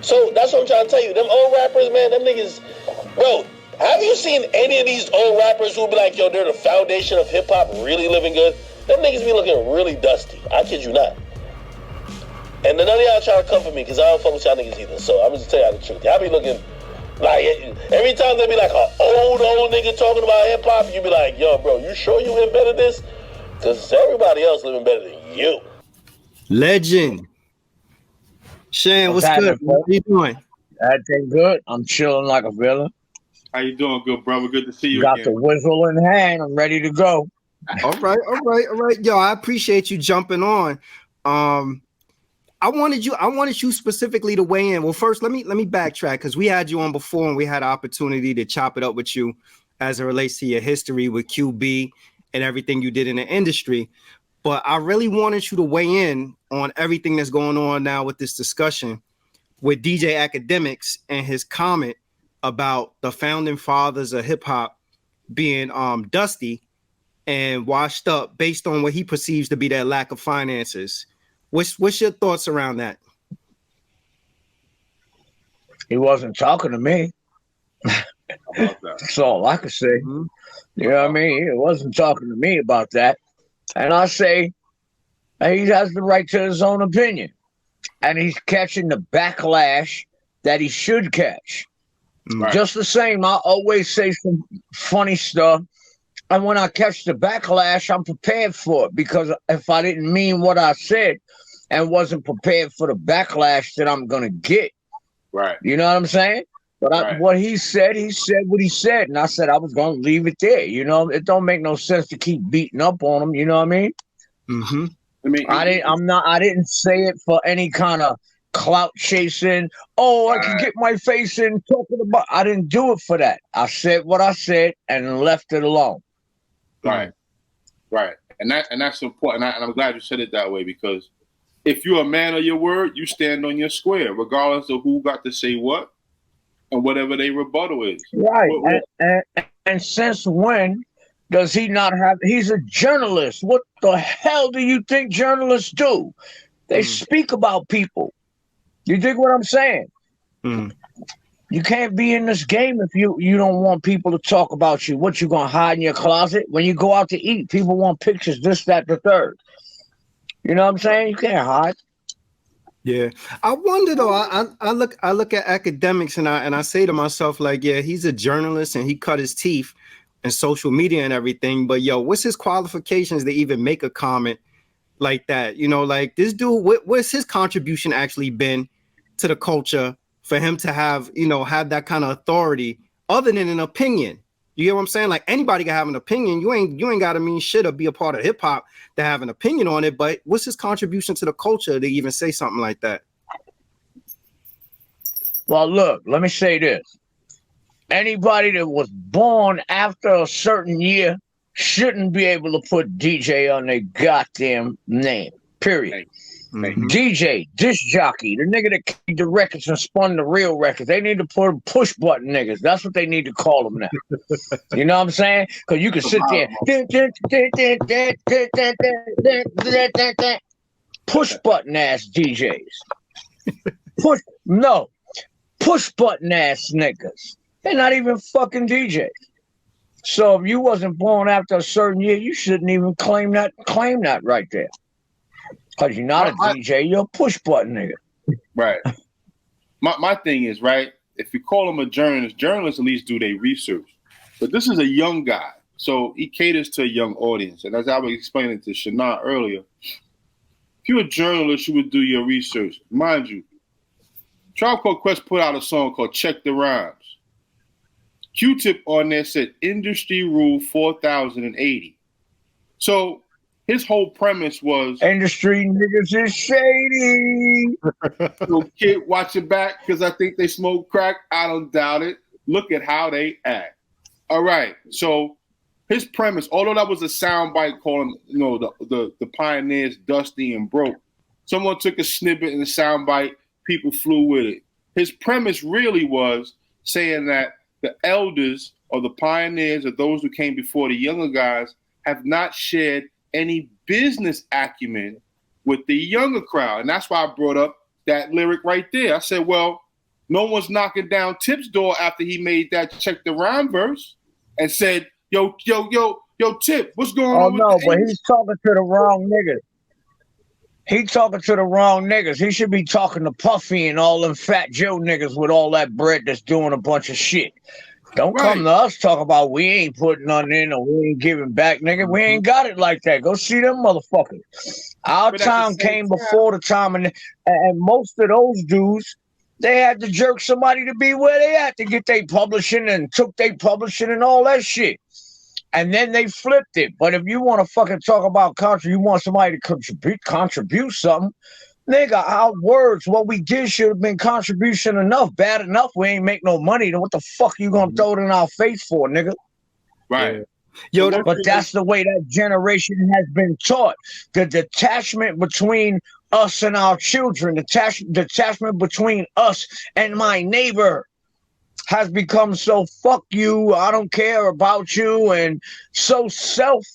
So that's what I'm trying to tell you. Them old rappers, man, them niggas, bro. Have you seen any of these old rappers who be like, yo, they're the foundation of hip hop, really living good? Them niggas be looking really dusty. I kid you not. And none of y'all try to come for me because I don't fuck with y'all niggas either. So I'm just tell y'all the truth. Y'all be looking like every time there be like an old nigga talking about hip hop, you be like, yo, bro, you sure you invented this? Because everybody else living better than you. Legend. Shan, what's good? How you doing? Everything good. I'm chilling like a villain. How you doing, good brother? Good to see you Got again. the whistle in hand. I'm ready to go. All right. Yo, I appreciate you jumping on. I wanted you specifically to weigh in. Well, first, let me backtrack because we had you on before and we had an opportunity to chop it up with you as it relates to your history with QB and everything you did in the industry. But I really wanted you to weigh in on everything that's going on now with this discussion with DJ Akademiks and his comment about the founding fathers of hip hop being dusty and washed up based on what he perceives to be their lack of finances. What's your thoughts around that? He wasn't talking to me. That's all I could say. Mm-hmm. You know what I mean? He wasn't talking to me about that. And I say he has the right to his own opinion. And he's catching the backlash that he should catch. Right. Just the same, I always say some funny stuff. And when I catch the backlash, I'm prepared for it. Because if I didn't mean what I said and wasn't prepared for the backlash that I'm going to get. Right. You know what I'm saying? But what he said what he said. And I said I was going to leave it there. You know, it don't make no sense to keep beating up on him. You know what I mean? Mm-hmm. I didn't say it for any kind of clout chasing. Oh, I can get my face in talking about. I didn't do it for that. I said what I said and left it alone. Right. And that's important. And I'm glad you said it that way because if you're a man of your word, you stand on your square, regardless of who got to say what and whatever their rebuttal is. Right. And since when does he not have? He's a journalist. What the hell do you think journalists do? They speak about people. You dig what I'm saying? You can't be in this game if you don't want people to talk about you. What, you gonna hide in your closet? When you go out to eat, people want pictures, this, that, the third. You know what I'm saying? You can't hide. Yeah. I wonder though, I look at Akademiks and I say to myself, like, yeah, he's a journalist and he cut his teeth in social media and everything. But yo, what's his qualifications to even make a comment like that? You know, like this dude, what's his contribution actually been to the culture for him to have, you know, have that kind of authority other than an opinion? You get what I'm saying? Like anybody can have an opinion. You ain't got to mean shit or be a part of hip hop to have an opinion on it. But what's his contribution to the culture to even say something like that? Well, look, let me say this. Anybody that was born after a certain year shouldn't be able to put DJ on their goddamn name, period. Mm-hmm. DJ, disc jockey, the nigga that carried the records and spun the real records. They need to put push button niggas. That's what they need to call them now. You know what I'm saying? Because you can sit there, push button ass DJs. Push button ass niggas. They're not even fucking DJs. So if you wasn't born after a certain year, you shouldn't even claim that right there. Because you're not a DJ, you're a push button nigga. Right. My thing is, right, if you call him a journalist, journalists at least do their research. But this is a young guy, so he caters to a young audience. And as I was explaining to Shan earlier, if you're a journalist, you would do your research. Mind you, Tribe Called Quest put out a song called Check the Rhymes. Q-Tip on there said Industry Rule 4080. So his whole premise was industry niggas is shady. So kid, watch it back because I think they smoke crack. I don't doubt it. Look at how they act. All right. So his premise, although that was a soundbite calling, you know, the pioneers dusty and broke. Someone took a snippet in the soundbite. People flew with it. His premise really was saying that the elders or the pioneers or those who came before the younger guys have not shared any business acumen with the younger crowd. And that's why I brought up that lyric right there. I said, well, No one's knocking down Tip's door after he made that check the rhyme verse and said, yo, Tip, what's going on with no, the but A's? he's talking to the wrong niggas. He talking to the wrong niggas. He should be talking to Puffy and all them Fat Joe niggas with all that bread that's doing a bunch of shit. Don't come to us talk about we ain't putting nothing in or we ain't giving back, nigga. We ain't got it like that. Go see them motherfuckers. Our time came before the time, and most of those dudes, they had to jerk somebody to be where they at to get their publishing and took their publishing and all that shit. And then they flipped it. But if you want to fucking talk about country, you want somebody to contribute something, nigga, our words, what we did should have been contribution enough. Bad enough, we ain't make no money. Then what the fuck you gonna throw it in our face for, nigga? Right. Yo, but that's the way that generation has been taught. The detachment between us and our children, detachment between us and my neighbor has become so fuck you, I don't care about you, and so self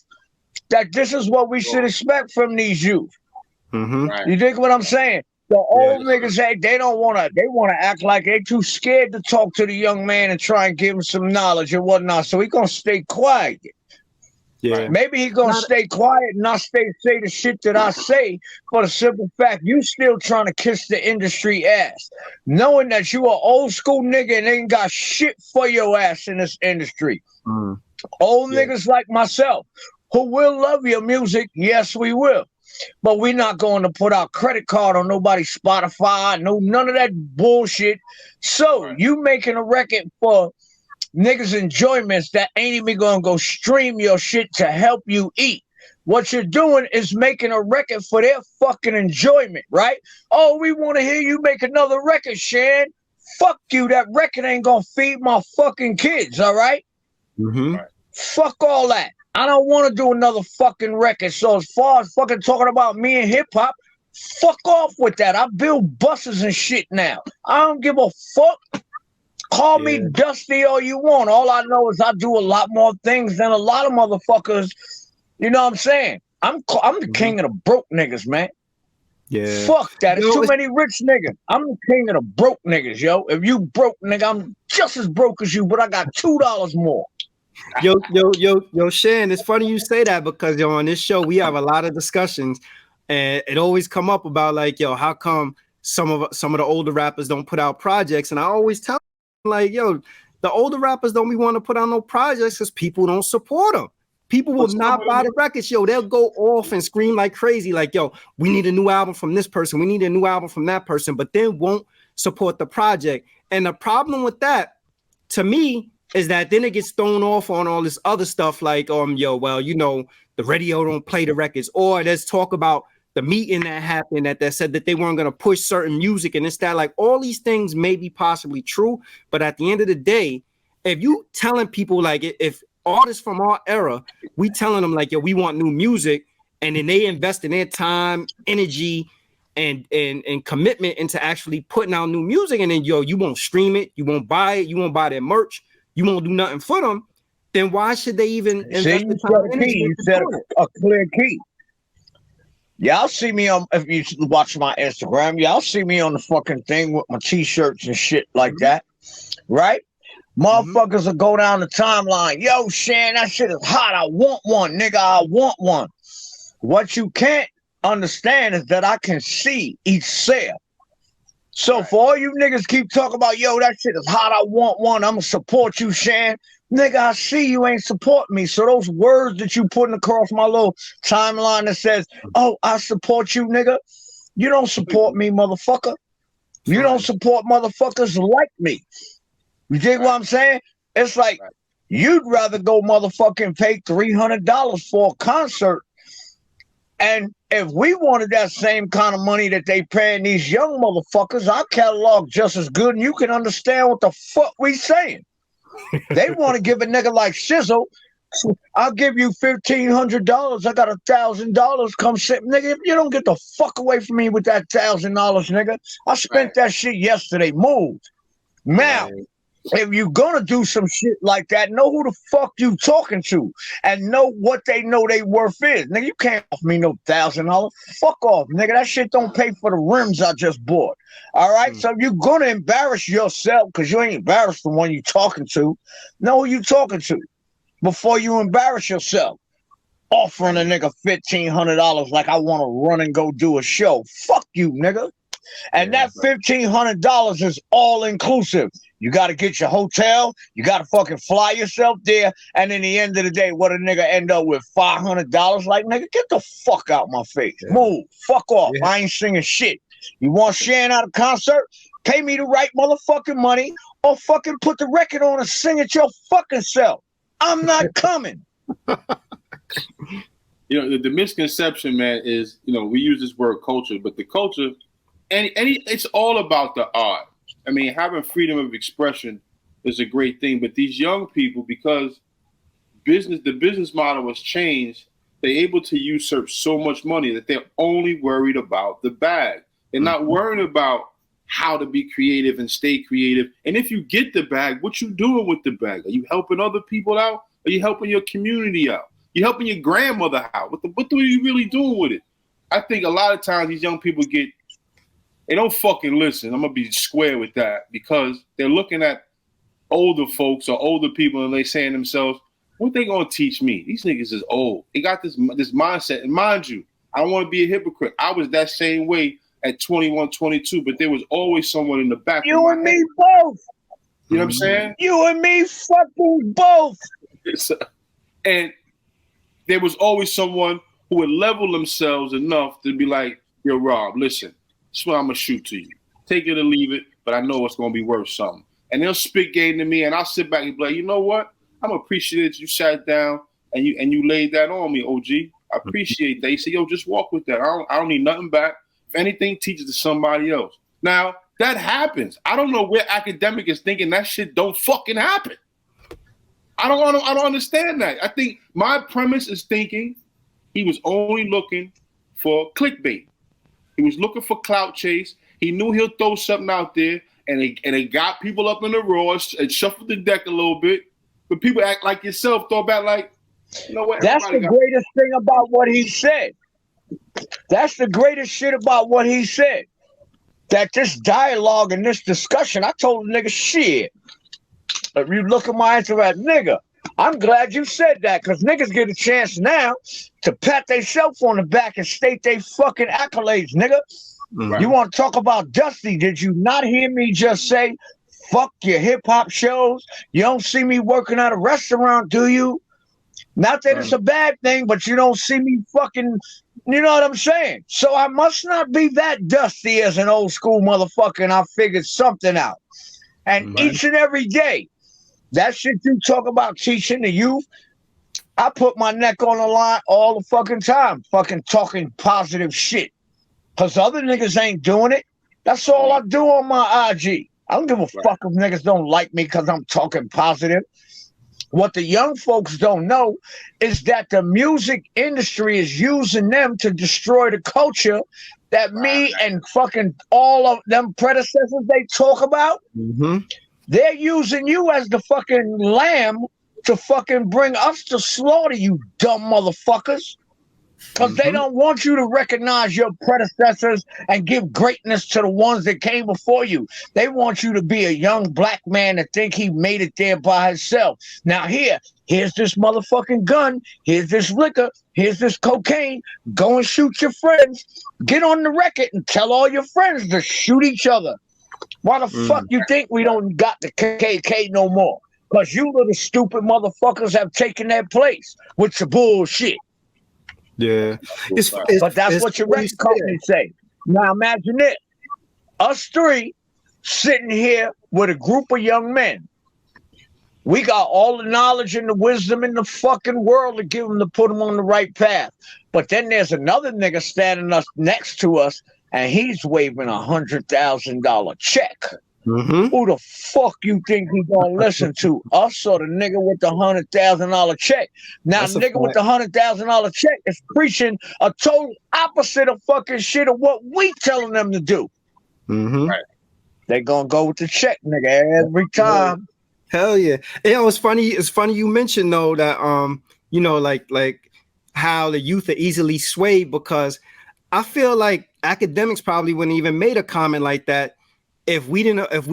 that this is what we should expect from these youth. Mm-hmm. Right. You dig what I'm saying? The old niggas, they want to act like they too scared to talk to the young man and try and give him some knowledge and whatnot. So he gonna stay quiet. Yeah. Maybe he gonna stay quiet and not say the shit that I say for the simple fact you still trying to kiss the industry ass, knowing that you a old school nigga and ain't got shit for your ass in this industry. Old niggas like myself who will love your music, yes we will. But we're not going to put our credit card on nobody's Spotify, none of that bullshit. So you making a record for niggas' enjoyments that ain't even gonna go stream your shit to help you eat. What you're doing is making a record for their fucking enjoyment, right? Oh, we want to hear you make another record, Shan. Fuck you. That record ain't gonna feed my fucking kids, all right? Mm-hmm. Fuck all that. I don't want to do another fucking record. So as far as fucking talking about me and hip hop, fuck off with that. I build buses and shit now. I don't give a fuck. Call me Dusty all you want. All I know is I do a lot more things than a lot of motherfuckers. You know what I'm saying? I'm the king of the broke niggas, man. Yeah. Fuck that. It's too many rich niggas. I'm the king of the broke niggas, yo. If you broke, nigga, I'm just as broke as you, but I got $2 more. Yo, Shan, it's funny you say that because on this show we have a lot of discussions and it always come up about like, yo, how come some of the older rappers don't put out projects? And I always tell them like, yo, the older rappers don't be want to put out no projects because people don't support them. People will not buy the records, yo. They'll go off and scream like crazy, like, yo, we need a new album from this person. We need a new album from that person, but then won't support the project. And the problem with that, to me, is that then it gets thrown off on all this other stuff like, yo, well, you know, the radio don't play the records, or let's talk about the meeting that happened that said that they weren't going to push certain music and it's that like all these things may be possibly true, but at the end of the day, if you telling people like if artists from our era, we telling them like, yo, we want new music, and then they invest in their time, energy, and commitment into actually putting out new music, and then yo, you won't stream it, you won't buy it, you won't buy their merch, you won't do nothing for them, then why should they even invest the time and energy? You said a clear key. Y'all see me on, if you watch my Instagram, y'all see me on the fucking thing with my t-shirts and shit like that, right? Motherfuckers will go down the timeline. Yo, Shan, that shit is hot. I want one, nigga. I want one. What you can't understand is that I can see each sale. So for all you niggas keep talking about, yo, that shit is hot. I want one. I'm going to support you, Shan. Nigga, I see you ain't supporting me. So those words that you putting across my little timeline that says, oh, I support you, nigga. You don't support me, motherfucker. You don't support motherfuckers like me. You dig what I'm saying? It's like you'd rather go motherfucking pay $300 for a concert. And if we wanted that same kind of money that they paying these young motherfuckers, our catalog just as good, and you can understand what the fuck we saying. They want to give a nigga like Shizzle, I'll give you $1,500. I got $1,000. Come sit, nigga. If you don't get the fuck away from me with that $1,000, nigga. I spent that shit yesterday. Moved. Now, if you're gonna do some shit like that, know who the fuck you talking to and know what they know they worth is. Nigga, you can't offer me no $1,000. Fuck off, nigga. That shit don't pay for the rims I just bought. All right. So if you're gonna embarrass yourself, because you ain't embarrassed the one you talking to, know who you talking to before you embarrass yourself. Offering a nigga $1,500 like I want to run and go do a show. Fuck you, nigga. And that $1,500 is all inclusive. You got to get your hotel. You got to fucking fly yourself there. And in the end of the day, what a nigga end up with $500? Like, nigga, get the fuck out my face. Yeah. Move. Fuck off. Yeah. I ain't singing shit. You want Shan out of concert? Pay me the right motherfucking money or fucking put the record on and sing it your fucking self. I'm not coming. You know, the misconception, man, is, you know, we use this word culture, but the culture, it's all about the art. I mean, having freedom of expression is a great thing, but these young people, because the business model has changed, they're able to usurp so much money that they're only worried about the bag. They're not worried about how to be creative and stay creative. And if you get the bag, what you doing with the bag? Are you helping other people out? Are you helping your community out? You helping your grandmother out? What are you really doing with it? I think a lot of times these young people they don't fucking listen. I'm going to be square with that, because they're looking at older folks or older people and they saying to themselves, what they going to teach me? These niggas is old. They got this mindset. And mind you, I don't want to be a hypocrite. I was that same way at 21, 22, but there was always someone in the back. You and me both. You know what I'm saying? You and me fucking both. And there was always someone who would level themselves enough to be like, yo, Rob, listen, this is what I'm going to shoot to you. Take it or leave it, but I know it's going to be worth something. And they'll spit game to me, and I'll sit back and be like, you know what? I'm appreciative you sat down and you laid that on me, OG. I appreciate that. You say, yo, just walk with that. I don't need nothing back. If anything, teach it to somebody else. Now, that happens. I don't know where Akademiks is thinking that shit don't fucking happen. I don't understand that. I think my premise is thinking he was only looking for clickbait. He was looking for clout chase. He knew he'll throw something out there, and it got people up in the roar and shuffled the deck a little bit. But people act like yourself, throw back like, you know what? That's the greatest thing about what he said. That's the greatest shit about what he said. That this dialogue and this discussion, I told the nigga, shit. If you look at my answer at nigga, I'm glad you said that, because niggas get a chance now to pat themselves on the back and state they fucking accolades, nigga. Right. You want to talk about Dusty? Did you not hear me just say, fuck your hip-hop shows? You don't see me working at a restaurant, do you? Not that it's a bad thing, but you don't see me fucking, you know what I'm saying? So I must not be that dusty as an old school motherfucker, and I figured something out. And each and every day, that shit you talk about teaching the youth, I put my neck on the line all the fucking time, fucking talking positive shit. Because other niggas ain't doing it. That's all I do on my IG. I don't give a fuck if niggas don't like me because I'm talking positive. What the young folks don't know is that the music industry is using them to destroy the culture that me and fucking all of them predecessors they talk about. They're using you as the fucking lamb to fucking bring us to slaughter, you dumb motherfuckers. Because they don't want you to recognize your predecessors and give greatness to the ones that came before you. They want you to be a young black man that think he made it there by himself. Now here's this motherfucking gun. Here's this liquor. Here's this cocaine. Go and shoot your friends. Get on the record and tell all your friends to shoot each other. Why the fuck you think we don't got the KKK no more? Because you little stupid motherfuckers have taken their place with your bullshit. Yeah. But that's what your record company say. Now imagine it. Us three sitting here with a group of young men. We got all the knowledge and the wisdom in the fucking world to give them to put them on the right path. But then there's another nigga standing us next to us, and he's waving $100,000 check. Who the fuck you think he gonna listen to? Us or the nigga with the $100,000 check? Now, the nigga with the $100,000 check is preaching a total opposite of fucking shit of what we telling them to do. Right. They gonna go with the check, nigga, every time. Hell yeah. You know, it's funny. It's funny you mentioned though that you know, like how the youth are easily swayed, because I feel like academics probably wouldn't even made a comment like that if we didn't if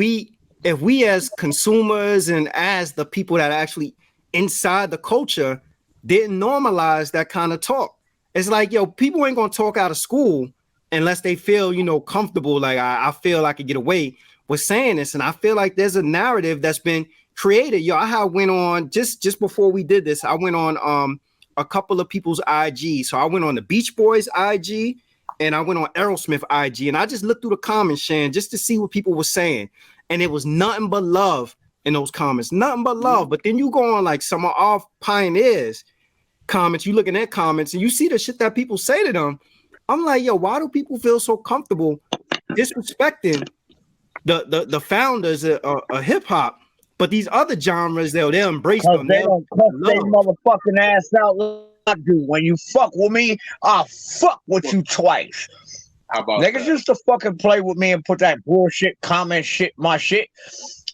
we as consumers and as the people that are actually inside the culture didn't normalize that kind of talk. It's like, yo, people ain't gonna talk out of school unless they feel, you know, comfortable. Like I feel I could get away with saying this. And I feel like there's a narrative that's been created. Yo, I had went on just before we did this, I went on a couple of people's IG. So I went on the Beach Boys IG and I went on Aerosmith IG, and I just looked through the comments, Shan, just to see what people were saying. And it was nothing but love in those comments, nothing but love. But then you go on like some of our pioneers comments, you look in their comments and you see the shit that people say to them. I'm like, yo, why do people feel so comfortable disrespecting the founders of hip hop? But these other genres, they'll embrace them. They don't cuss their motherfucking ass out like I do. When you fuck with me, I'll fuck with you twice. How about niggas that? used to fucking play with me and put that bullshit comment shit, my shit.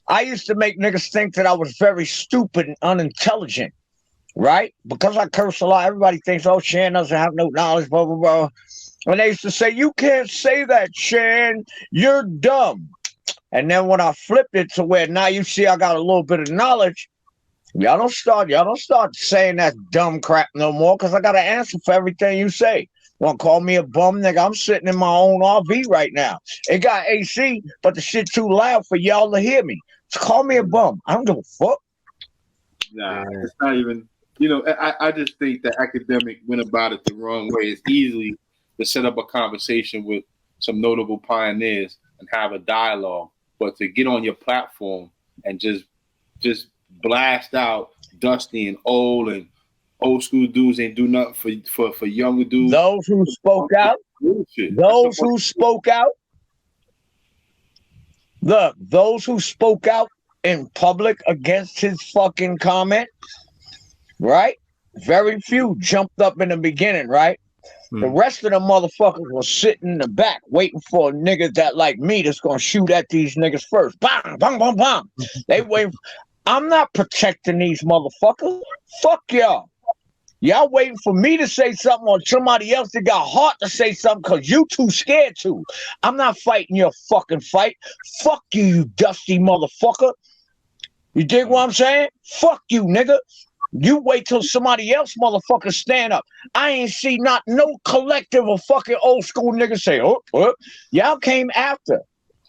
I used to make niggas think that I was very stupid and unintelligent, right? Because I curse a lot, everybody thinks, oh, Shan doesn't have no knowledge, blah, blah, blah. And they used to say, you can't say that, Shan. You're dumb. And then when I flipped it to where now you see I got a little bit of knowledge, y'all don't start saying that dumb crap no more, because I got an answer for everything you say. Want to call me a bum, nigga? I'm sitting in my own RV right now. It got AC, but the shit too loud for y'all to hear me. So call me a bum. I don't give a fuck. Nah, it's not even. You know, I just think that academic went about it the wrong way. It's easily to set up a conversation with some notable pioneers and have a dialogue, but to get on your platform and just blast out Dusty and old school dudes ain't do nothing for younger dudes. Those who spoke out, those who spoke out, look, those who spoke out in public against his fucking comment, right? Very few jumped up in the beginning, right? The rest of the motherfuckers were sitting in the back waiting for a nigga that like me that's gonna shoot at these niggas first. Bang, bang, bang, bang. They wait. I'm not protecting these motherfuckers. Fuck y'all. Y'all waiting for me to say something or somebody else that got heart to say something because you too scared to. I'm not fighting your fucking fight. Fuck you, you dusty motherfucker. You dig what I'm saying? Fuck you, nigga. You wait till somebody else motherfucker stand up. I ain't see not no collective of fucking old school niggas say, oh. Y'all came after.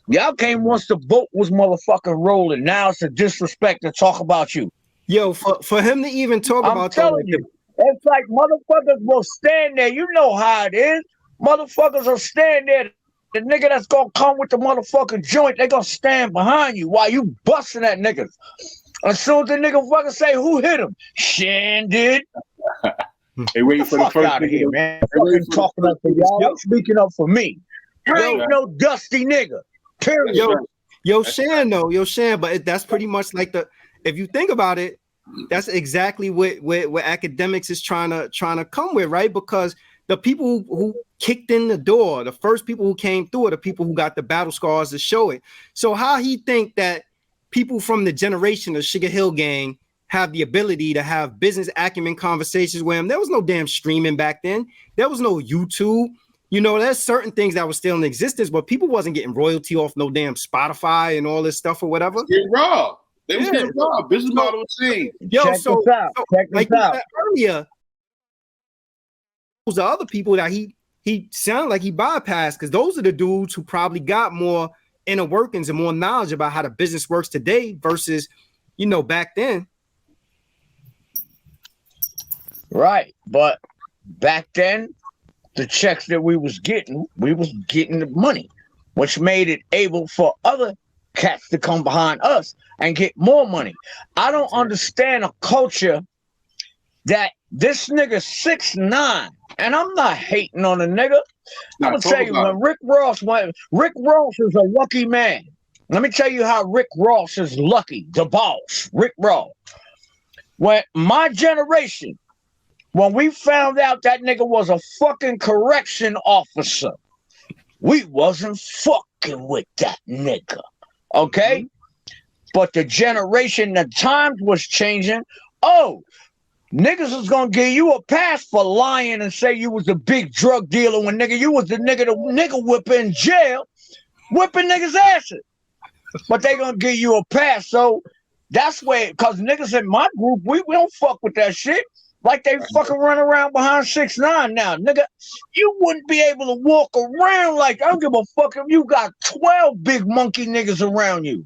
Y'all came once the boat was motherfucking rolling. Now it's a disrespect to talk about you. Yo, for him to even talk I'm about telling you, it's like motherfuckers will stand there. You know how it is. Motherfuckers will stand there. The nigga that's gonna come with the motherfucking joint, they gonna stand behind you while you busting at niggas. As soon as the nigga fucking say who hit him, Shan did. They waiting for the first out of here, man. Fucking talking up for y'all. I'm speaking up for me. I ain't no dusty nigga. Period. Yo, Shan, though, but that's pretty much like if you think about it, that's exactly what Akademiks is trying to come with, right? Because the people who kicked in the door, the first people who came through are the people who got the battle scars to show it. So how he think that people from the generation of Sugar Hill Gang have the ability to have business acumen conversations with him? There was no damn streaming back then. There was no YouTube. You know, there's certain things that were still in existence, but people wasn't getting royalty off no damn Spotify and all this stuff or whatever. Get robbed. They was getting robbed. Business model was saying. Yo, Check this out. Check like this you out. said earlier, those are other people that he sounded like he bypassed, because those are the dudes who probably got more inner workings and more knowledge about how the business works today versus, you know, back then. Right. But back then, the checks that we was getting the money, which made it able for other cats to come behind us and get more money. I don't understand a culture that this nigga 6'9", and I'm not hating on a nigga. I'm gonna tell you, when Rick Ross is a lucky man. Let me tell you how Rick Ross is lucky. The boss, Rick Ross. When my generation, when we found out that nigga was a fucking correction officer, we wasn't fucking with that nigga. Okay? But the generation, the times was changing. Oh, niggas is gonna give you a pass for lying and say you was a big drug dealer when nigga you was the nigga whipper in jail, whipping niggas' asses. But they gonna give you a pass. So that's where, cause niggas in my group, we don't fuck with that shit. Like they fucking run around behind 6ix9ine now. Nigga, you wouldn't be able to walk around like, I don't give a fuck if you got 12 big monkey niggas around you.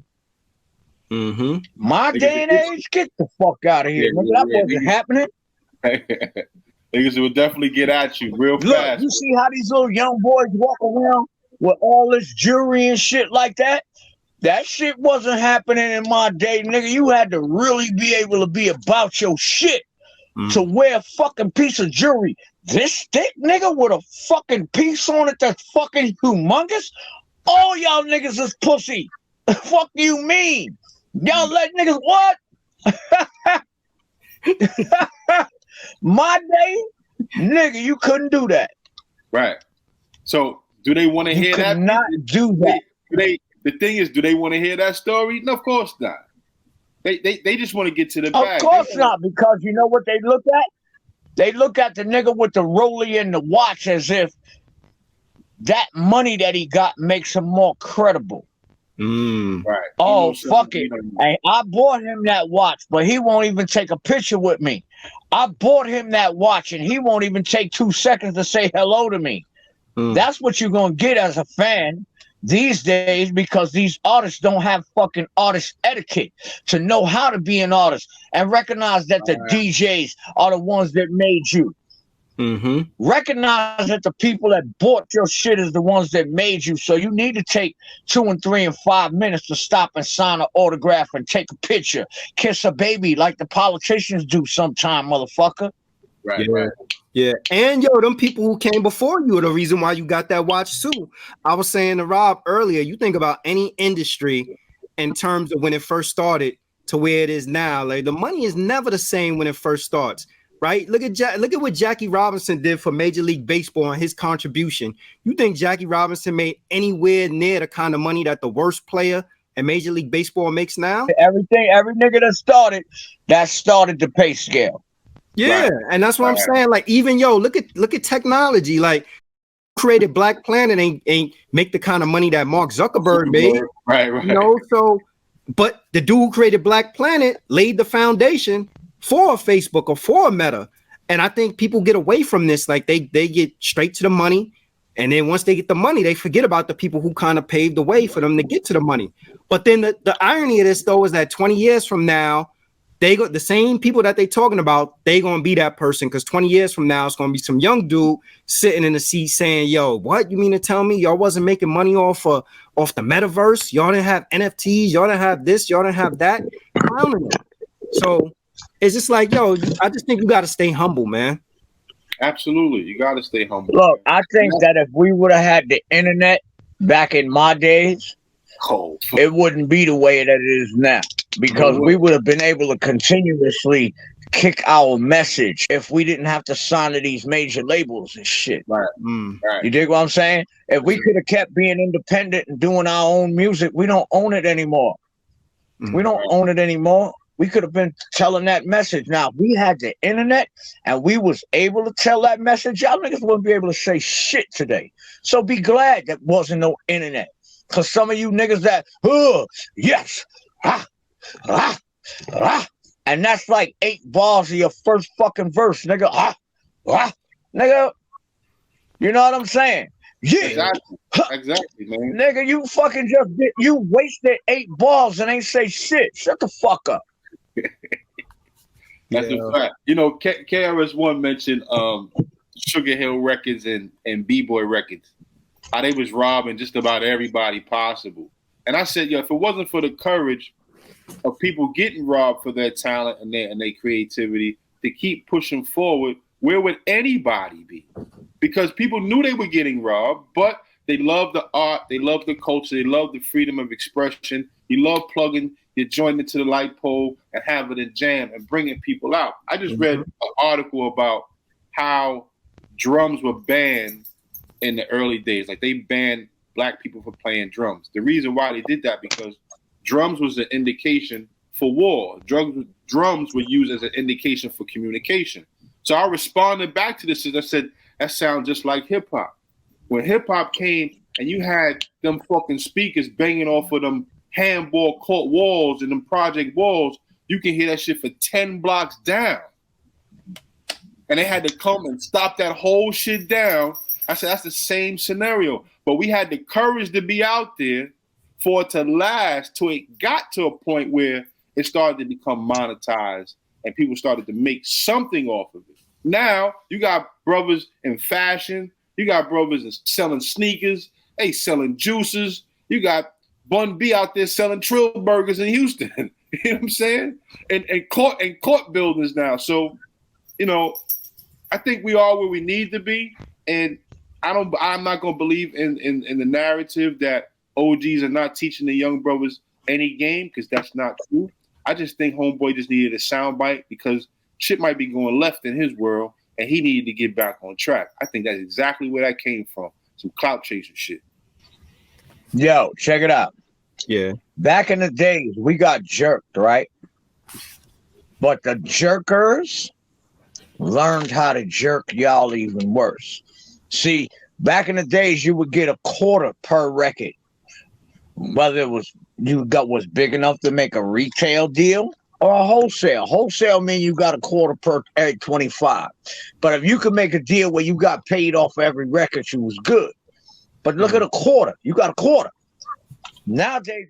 Mm-hmm. My day and age, get the fuck out of here, nigga. That wasn't happening. Niggas will definitely get at you real Look, fast. you see how these little young boys walk around with all this jewelry and shit like that? That shit wasn't happening in my day, nigga. You had to really be able to be about your shit to wear a fucking piece of jewelry. This thick nigga with a fucking piece on it that's fucking humongous? All y'all niggas is pussy. Fuck you mean? Y'all let niggas what? My day, nigga, you couldn't do that. Right. So, do they want to hear that? You could not do that. The thing is, do they want to hear that story? No, of course not. They just want to get to the bag. Of course not, because you know what they look at? They look at the nigga with the rollie and the watch as if that money that he got makes him more credible. Right. Oh, fuck it. Hey, I bought him that watch, but he won't even take a picture with me. I bought him that watch, and he won't even take 2 seconds to say hello to me. That's what you're going to get as a fan these days, because these artists don't have fucking artist etiquette to know how to be an artist and recognize that the DJs are the ones that made you. Recognize that the people that bought your shit is the ones that made you. So you need to take 2 and 3 and 5 minutes to stop and sign an autograph and take a picture, kiss a baby like the politicians do sometime, motherfucker. Right, yeah. right. Yeah, and yo, them people who came before you are the reason why you got that watch too. I was saying to Rob earlier, you think about any industry in terms of when it first started to where it is now. Like the money is never the same when it first starts, right? Look at what Jackie Robinson did for Major League Baseball and his contribution. You think Jackie Robinson made anywhere near the kind of money that the worst player in Major League Baseball makes now? Every nigga that started the pay scale. Yeah, right. And that's what I'm saying. Like, even look at technology. Like, created Black Planet ain't make the kind of money that Mark Zuckerberg made. Right. You know, so but the dude who created Black Planet laid the foundation for Facebook or for Meta. And I think people get away from this. Like they get straight to the money. And then once they get the money, they forget about the people who kind of paved the way for them to get to the money. But then the irony of this, though, is that 20 years from now, they got the same people that they talking about. They gonna be that person, because 20 years from now, it's gonna be some young dude sitting in the seat saying, "Yo, what you mean to tell me y'all wasn't making money off the metaverse? Y'all didn't have NFTs. Y'all didn't have this. Y'all didn't have that." So it's just like, yo, I just think you got to stay humble, man. Absolutely, you got to stay humble. Look, I think that if we would have had the internet back in my days, it wouldn't be the way that it is now, because we would have been able to continuously kick our message if we didn't have to sign to these major labels and shit. Right. You dig what I'm saying? If we could have kept being independent and doing our own music, we don't own it anymore. We don't own it anymore. We could have been telling that message. Now, if we had the internet and we was able to tell that message, y'all niggas wouldn't be able to say shit today. So be glad that wasn't no internet. Because some of you niggas that, yes, and that's like 8 bars of your first fucking verse, nigga. Nigga, you know what I'm saying? Yeah. Exactly, man. Nigga, you fucking you wasted 8 bars and ain't say shit. Shut the fuck up. That's a fact. You know, KRS-One mentioned Sugar Hill Records and B-Boy Records. How they was robbing just about everybody possible. And I said, if it wasn't for the courage of people getting robbed for their talent and their creativity to keep pushing forward, where would anybody be? Because people knew they were getting robbed, but they loved the art, they loved the culture, they loved the freedom of expression. You love plugging your joint into the light pole and having a jam and bringing people out. I just read an article about how drums were banned in the early days. Like they banned Black people for playing drums. The reason why they did that because drums was an indication for war. Drums were used as an indication for communication. So I responded back to this and I said, that sounds just like hip hop. When hip hop came and you had them fucking speakers banging off of them handball court walls and them project walls, you can hear that shit for 10 blocks down. And they had to come and stop that whole shit down. I said, that's the same scenario. But we had the courage to be out there for it to last till it got to a point where it started to become monetized and people started to make something off of it. Now, you got brothers in fashion. You got brothers selling sneakers. They selling juices. You got Bun B out there selling Trill burgers in Houston. You know what I'm saying? And court buildings now. So, you know, I think we are where we need to be. And I'm not gonna believe in the narrative that OGs are not teaching the young brothers any game, because that's not true. I just think homeboy just needed a soundbite because shit might be going left in his world and he needed to get back on track. I think that's exactly where that came from. Some clout chasing shit. Yo, check it out. Yeah. Back in the days, we got jerked, right? But the jerkers learned how to jerk y'all even worse. See, back in the days, you would get a quarter per record, whether it was was big enough to make a retail deal or a wholesale. Wholesale means you got a quarter per every 25. But if you could make a deal where you got paid off for every record, you was good. But look at a quarter. You got a quarter. Nowadays,